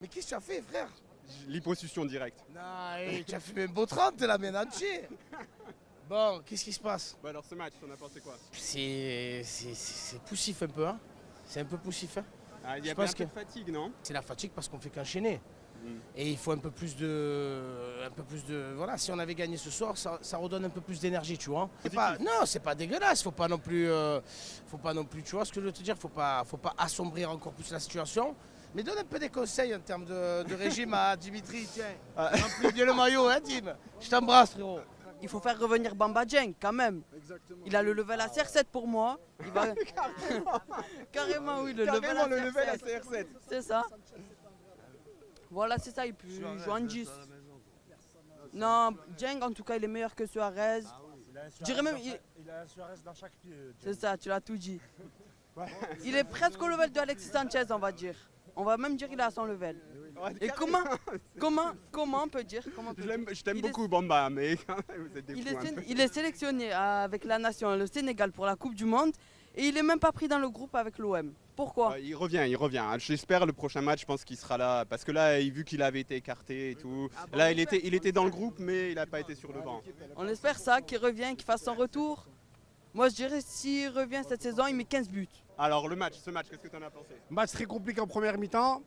Mais qu'est-ce que tu as fait, frère? Liposuction directe. Non, tu as fait un beau 30 là, mais entier. Bon, qu'est-ce qui se passe? Bah alors ce match, t'en as pensé quoi? C'est poussif un peu, hein. C'est un peu poussif, hein. Ah, il y Je a pense un peu que- de fatigue, non? C'est la fatigue parce qu'on fait qu'enchaîner. Et il faut un peu plus de. Voilà, si on avait gagné ce soir, ça redonne un peu plus d'énergie, tu vois. Non, c'est pas dégueulasse. Faut pas non plus, tu vois ce que je veux te dire. Faut pas assombrir encore plus la situation. Mais donne un peu des conseils en termes de régime à Dimitri. Tiens, remplis bien le maillot, hein, Dim. Je t'embrasse, frérot. Il faut faire revenir Bamba Dieng quand même. Il a le level à CR7 pour moi. Il va... Carrément, oui, le level à CR7. C'est ça. Voilà, c'est ça, il peut jouer en 10. Non, Dieng en tout cas, il est meilleur que Suarez. Je dirais même. Il a un Suarez dans chaque pied. C'est ça, tu l'as tout dit. Il est presque au level de Alexis Sanchez, on va dire. On va même dire qu'il est à son level. Et comment on peut dire Je t'aime Il beaucoup, Bamba, mais quand même, vous êtes des fous, un peu. il est sélectionné avec la nation, le Sénégal, pour la Coupe du Monde. Et il n'est même pas pris dans le groupe avec l'OM. Pourquoi? Il revient. J'espère le prochain match, je pense qu'il sera là. Parce que là, vu qu'il avait été écarté et tout, là, il était dans le groupe, mais il n'a pas été sur le banc. On espère ça, qu'il revient, qu'il fasse son retour. Moi, je dirais s'il revient cette saison, il met 15 buts. Alors, ce match, qu'est-ce que tu en as pensé? Match très compliqué en première mi-temps.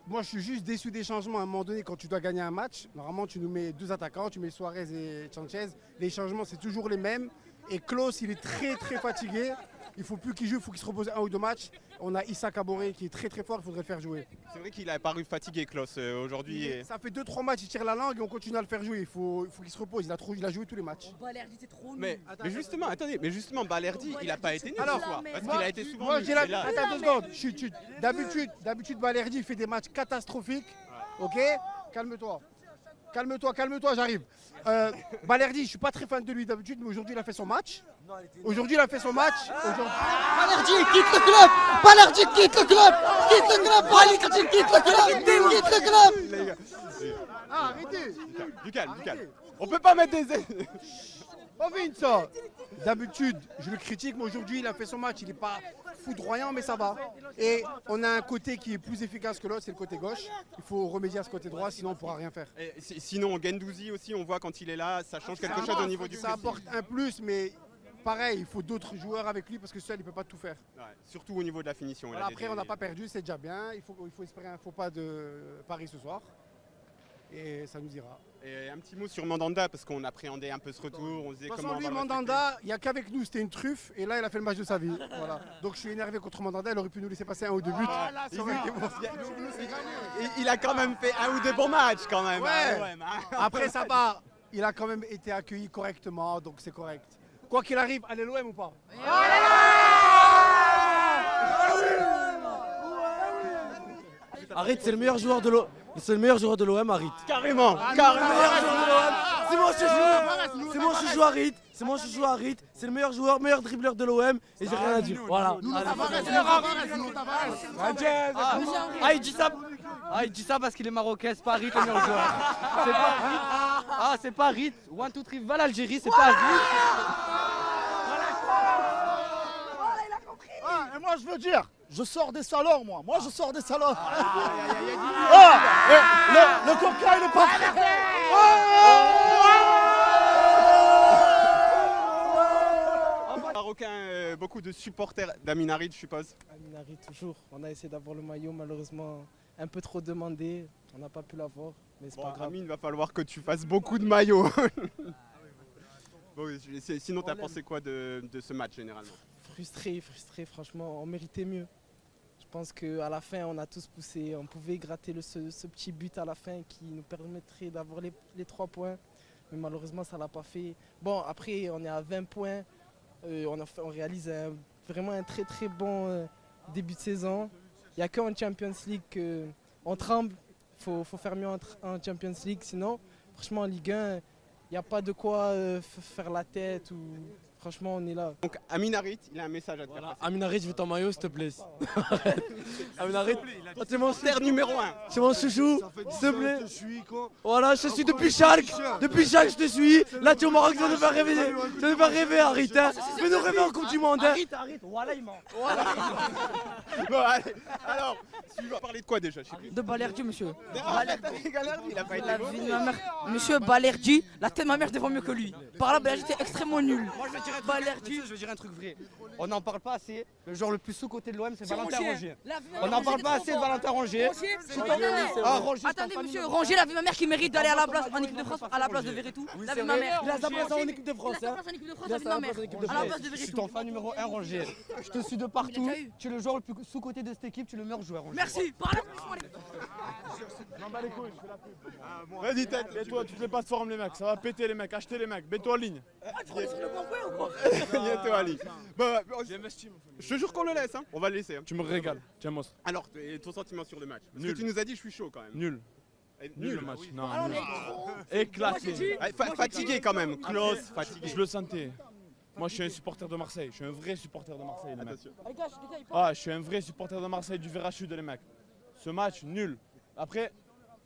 Moi, je suis juste déçu des changements. À un moment donné, quand tu dois gagner un match, normalement, tu nous mets deux attaquants, tu mets Suarez et Sanchez. Les changements, c'est toujours les mêmes. Et Klose, il est très, très fatigué. Il ne faut plus qu'il joue, il faut qu'il se repose un ou deux matchs. On a Issa Kaboré qui est très, très fort, il faudrait le faire jouer. C'est vrai qu'il a paru fatigué, Klose, aujourd'hui. Ça fait 2-3 matchs, il tire la langue et on continue à le faire jouer. Il faut qu'il se repose. Il a joué tous les matchs. Balerdi, c'est trop Mais justement, Balerdi, il n'a pas été nul ce Alors, soir. Parce qu'il a été souvent Moi, nul. j'ai la... Mais là- Attends 2 secondes. D'habitude, Balerdi, il fait des matchs catastrophiques. Ok? Calme-toi, j'arrive. Balerdi, je suis pas très fan de lui d'habitude, mais aujourd'hui, il a fait son match. Aujourd'hui, il a fait son match. Balerdi quitte le club. Balerdi quitte le club. Balerdi quitte le club. Les gars, Ah, arrêtez. du calme. On peut pas mettre des... On vient ça. D'habitude, je le critique, mais aujourd'hui, il a fait son match. Il n'est pas foudroyant, mais ça va. Et on a un côté qui est plus efficace que l'autre, c'est le côté gauche. Il faut remédier à ce côté droit, sinon on ne pourra rien faire. Sinon, Guendouzi aussi, on voit quand il est là, ça change quelque chose au niveau du Ça pressing. apporte un plus, mais pareil, il faut d'autres joueurs avec lui parce que seul, il ne peut pas tout faire. Ouais, surtout au niveau de la finition. Voilà, après, on n'a pas perdu, c'est déjà bien. Il faut espérer un faux pas de Paris ce soir. Et ça nous ira. Et un petit mot sur Mandanda, parce qu'on appréhendait un peu ce retour. On se disait De toute comment façon, on lui, va le Mandanda, il n'y a qu'avec nous, c'était une truffe. Et là, il a fait le match de sa vie. Voilà. Donc, je suis énervé contre Mandanda. Il aurait pu nous laisser passer un ou deux buts. Il a quand même fait un ou deux bons matchs quand même. Ouais. hein, l'OM, hein. Après, ça va. Il a quand même été accueilli correctement, donc c'est correct. Quoi qu'il arrive, allez l'OM ou pas? Harit, c'est le meilleur joueur de l'OM. C'est le meilleur joueur de l'OM, Harit. Carrément. C'est mon chouchou. C'est mon chouchou Harit. C'est mon chouchou Harit. C'est le meilleur joueur, meilleur dribbleur de l'OM. Et j'ai rien à dire. Voilà. Il dit ça. Il dit ça parce qu'il est marocain, c'est pas Harit le meilleur joueur. C'est pas Harit. Ah, c'est pas Harit. 1, 2, 3, va l'Algérie, c'est pas Harit. Ah, et moi je veux dire, je sors des salons moi. Moi je sors des salons. Le coquin il est pas Marocain, beaucoup de supporters d'Amin Harit, je suppose. Aminari toujours. On a essayé d'avoir le maillot, malheureusement un peu trop demandé. On n'a pas pu l'avoir, mais c'est Bon, pas grave. Amine, va falloir que tu fasses beaucoup de maillots. Bon, sinon, t'as pensé quoi de ce match généralement? Frustré, franchement, on méritait mieux. Je pense qu'à la fin, on a tous poussé. On pouvait gratter ce petit but à la fin qui nous permettrait d'avoir les 3 points. Mais malheureusement, ça ne l'a pas fait. Bon, après, on est à 20 points. On réalise vraiment un très très bon début de saison. Il n'y a qu'en Champions League qu'on tremble. Il faut faire mieux en Champions League. Sinon, franchement, en Ligue 1, il n'y a pas de quoi faire la tête ou Franchement, on est là. Donc Amin Harit, il a un message à te faire Voilà, passer. Amin Harit, je veux ton maillot, s'il te plaît. Amin Harit, c'est mon Terre numéro 1. c'est mon chouchou, s'il te plaît. Voilà, je te suis depuis Schalke. Depuis Schalke, je te suis. Là, tu es au Maroc, ça nous fait rêver. Ça nous fait rêver, Harit. Hein. Fais-nous rêver en Coupe du Monde. Hein. Arrête, voilà, il ment. Bon, allez. Alors, tu vas parler de quoi déjà? Je sais plus. De Balerdi, monsieur. Il a pas été La bon. vie de ma mère. Monsieur Balerdi, la tête de ma mère défend mieux que lui. Par là, Balerdi était extrêmement nul. Moi, je vais dire un truc vrai. On n'en parle pas assez. Le joueur le plus sous-côté de l'OM, c'est Valentin Rongier. On n'en parle pas assez de Valentin Rongier. Ah, Rongier, Attendez, monsieur, Rongier, la vie de ma mère qui mérite d'aller à la place en équipe de France à la place de Verretou. La vie de ma mère. Il a sa place en équipe de France. Il a sa Hein. place en équipe de France, Il a la vie de ma sa mère. place en équipe de À la France. place de je suis Verretou. ton fan numéro 1, Rongier. Je te suis de partout. déjà eu. Tu es le joueur le plus sous-côté de cette équipe. Tu es le meilleur joueur, Rongier. Merci. Par là, laisse-moi aller. Vas-y, tête, mets-toi toutes les plateformes, les mecs. Ça va péter, les mecs. Achetez les mecs. Mets-toi en ligne. Tu connais sur le bon point ou quoi? Bientôt, Ali. Bah, je te jure qu'on le laisse, hein. On va le laisser. Hein. Tu me régales. Tiens, monstre. Alors, et ton sentiment sur le match? Parce Nul. que tu nous as dit, je suis chaud quand même. Nul. Et Nul le match. Non, Alors, on nul. est trop. Éclaté. Fatigué quand même, close, fatigué. Je le sentais. Moi, je suis un supporter de Marseille. Je suis un vrai supporter de Marseille, les mecs. Attention. Les gars, les gars, il parle. Ah, je suis un vrai supporter de Marseille du Verachud, les mecs. Ce match, nul. Après,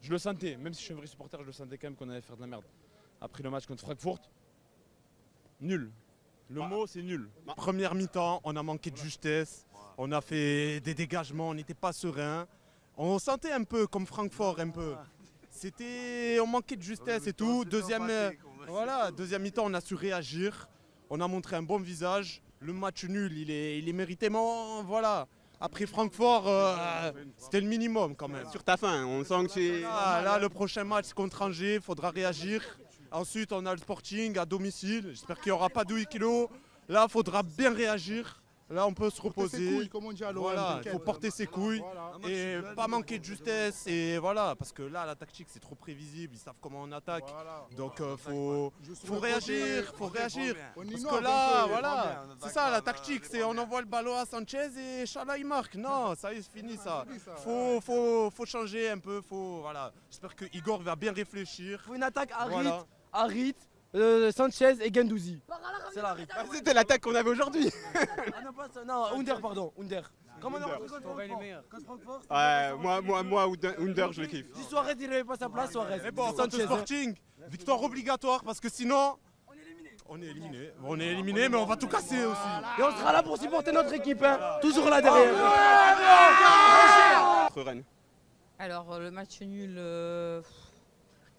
je le sentais. Même si je suis un vrai supporter, je le sentais quand même qu'on allait faire de la merde. Après le match contre Francfort, nul. Le mot, c'est nul. Première mi-temps, on a manqué de justesse. On a fait des dégagements, on n'était pas serein. On sentait un peu comme Francfort, un peu. On manquait de justesse et tout. Deuxième mi-temps, on a su réagir. On a montré un bon visage. Le match nul, il est mérité, mais voilà. Après Francfort, c'était le minimum quand même. Sur ta fin, on sent que tu es... Là, le prochain match contre Angers, il faudra réagir. Ensuite, on a le Sporting à domicile. J'espère qu'il n'y aura pas de 8 kilos. Là, il faudra bien réagir. Là, on peut se reposer. Voilà, il faut porter ses couilles et pas manquer de justesse. Et voilà, parce que là, la tactique, c'est trop prévisible. Ils savent comment on attaque. Donc, faut réagir. Parce que là, voilà, c'est ça la tactique. C'est on envoie le ballon à Sanchez et Chala, il marque. Non, ça y est, c'est fini ça. Faut changer un peu. Voilà. J'espère que Igor va bien réfléchir. Faut une attaque Harit, Voilà. Harit, Sanchez et Gendouzi. C'est la Harit. Ah, c'était l'attaque qu'on avait aujourd'hui. Ah non, pas ça, non, Under, pardon, Under. Comment on a rentré contre Francfort? Ouais, moi, Under, je le kiffe. Si Suarez il n'avait pas sa place, Suarez. Mais bon, contre Sanchez, hein. Sporting, victoire obligatoire parce que sinon. On est éliminé, mais on va tout casser aussi. Et on sera là pour supporter notre équipe, hein. Toujours là derrière. Contre Rennes. Alors, le match nul,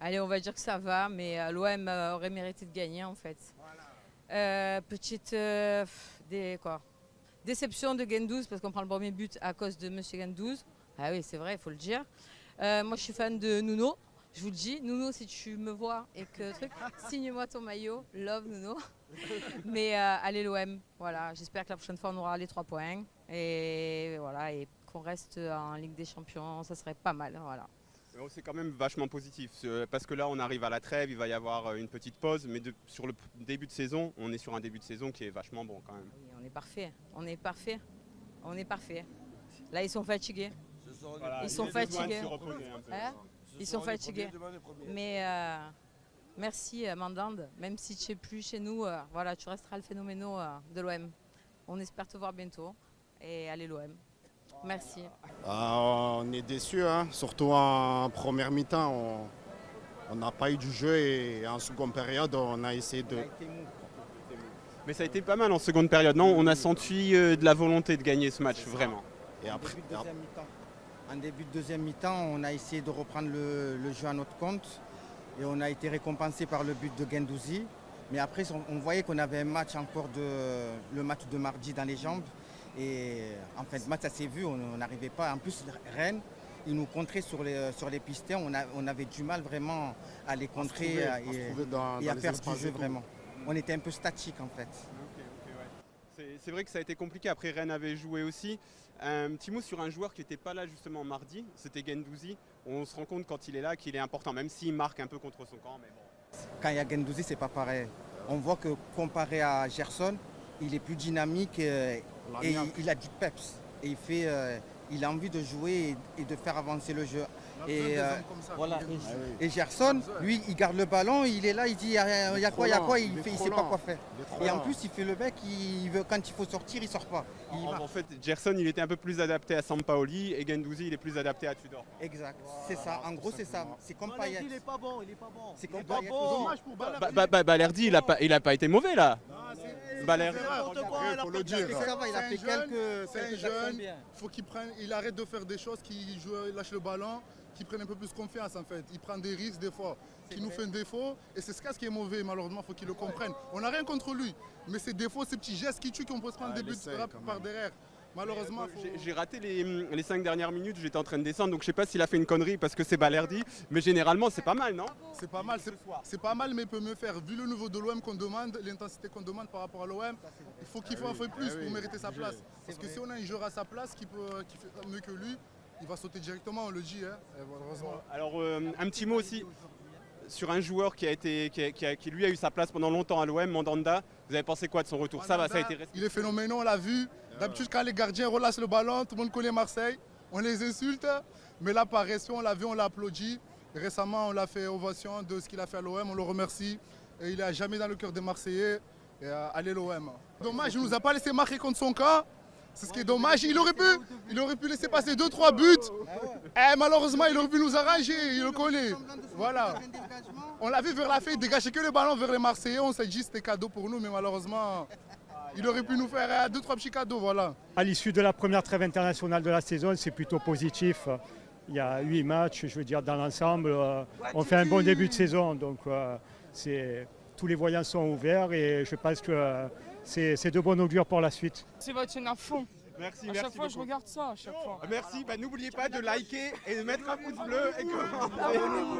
allez, on va dire que ça va, mais l'OM aurait mérité de gagner en fait. Petite déception de Gendouzi parce qu'on prend le premier but à cause de Monsieur Gendouzi. Ah oui, c'est vrai, il faut le dire. Moi, je suis fan de Nuno. Je vous le dis, Nuno, si tu me vois et que signe-moi ton maillot. Love Nuno. Mais allez l'OM. Voilà, j'espère que la prochaine fois on aura les 3 points et voilà et qu'on reste en Ligue des Champions, ça serait pas mal. Voilà. C'est quand même vachement positif parce que là on arrive à la trêve, il va y avoir une petite pause, mais sur le début de saison, on est sur un début de saison qui est vachement bon quand même. Oui, on est parfait, on est parfait, on est parfait. Là ils sont fatigués, Voilà, ils sont fatigués. Hein, ils sont fatigués. Mais merci Mandande, même si tu n'es plus chez nous, voilà, tu resteras le phénomène de l'OM. On espère te voir bientôt et allez l'OM. Merci. On est déçus, hein. Surtout en première mi-temps. On n'a pas eu du jeu et en seconde période, on a essayé de... Mais ça a été pas mal en seconde période, non? On a senti de la volonté de gagner ce match, vraiment. Et après, en début de deuxième mi-temps, on a essayé de reprendre le jeu à notre compte et on a été récompensé par le but de Gendouzi. Mais après, on voyait qu'on avait un match encore le match de mardi dans les jambes. Et en fin de match, ça s'est vu, on n'arrivait pas. En plus, Rennes, ils nous contraient sur les pistes. On avait du mal vraiment à les contrer et à faire du jeu vraiment. On était un peu statique en fait. C'est vrai que ça a été compliqué. Après, Rennes avait joué aussi. Un petit mot sur un joueur qui n'était pas là justement mardi, c'était Gendouzi. On se rend compte quand il est là qu'il est important, même s'il marque un peu contre son camp. Mais bon. Quand il y a Gendouzi, c'est pas pareil. On voit que comparé à Gerson, il est plus dynamique et il a du peps. Et il a envie de jouer et de faire avancer le jeu. Et, voilà. Ah Et Gerson, lui, il garde le ballon, il est là, il dit il y a quoi, il ne sait pas quoi faire. Et en plus, il fait le mec, quand il faut sortir, il sort pas. En fait, Gerson, il était un peu plus adapté à Sampaoli et Guendouzi, il est plus adapté à Tudor. Exact, c'est ça. En gros, c'est ça. C'est comme Payet. Il est pas bon, il est pas bon. C'est comme Payet. Dommage pour Balerdi. Balerdi, il a pas été mauvais là. Balerdi. Il faut le dire. Ça va, il a fait C'est un jeune, faut il arrête de faire des choses, qu'il lâche le ballon, qu'il prenne un peu plus confiance en fait. Il prend des risques des fois, qui nous fait un défaut. Et c'est ce qui est mauvais, malheureusement, il faut qu'il le comprenne. On n'a rien contre lui, mais ces défauts, ces petits gestes qui tuent, qu'on peut se prendre des buts par derrière. Malheureusement, j'ai raté les 5 dernières minutes, j'étais en train de descendre, donc je sais pas s'il a fait une connerie parce que c'est Balerdi, mais généralement c'est pas mal, non? C'est pas mal, c'est pas mal, mais il peut mieux faire. Vu le niveau de l'OM qu'on demande, l'intensité qu'on demande par rapport à l'OM, il faut qu'il fasse un peu plus pour mériter sa place. Parce que si on a un joueur à sa place qui fait mieux que lui, il va sauter directement, on le dit, hein, malheureusement. Alors un petit mot aussi sur un joueur qui lui a eu sa place pendant longtemps à l'OM, Mandanda. Vous avez pensé quoi de son retour? Ça a été Il est phénoménal, on l'a vu. D'habitude, quand les gardiens relâchent le ballon, tout le monde connaît Marseille, on les insulte. Mais là, par respect, on l'a vu, on l'a applaudi. Récemment, on l'a fait ovation de ce qu'il a fait à l'OM, on le remercie. Et il n'est jamais dans le cœur des Marseillais. Et allez l'OM. Dommage, il ne nous a pas laissé marquer contre son camp. C'est ce qui est dommage. Il aurait pu laisser passer 2-3 buts. Et malheureusement, il aurait pu nous arranger, il le connaît. Voilà. On l'a vu vers la fin, il dégageait que le ballon vers les Marseillais. On s'est dit que c'était cadeau pour nous, mais malheureusement, il aurait pu nous faire 2-3 petits cadeaux. Voilà. À l'issue de la première trêve internationale de la saison, c'est plutôt positif. Il y a 8 matchs, je veux dire, dans l'ensemble. On fait un bon début de saison. Donc, tous les voyants sont ouverts et je pense que c'est de bon augure pour la suite. C'est votre chaîne à fond. Merci, à chaque fois, je regarde ça. À chaque fois. Merci. N'oubliez pas de liker et de mettre un pouce bleu. Et Abonnez-vous.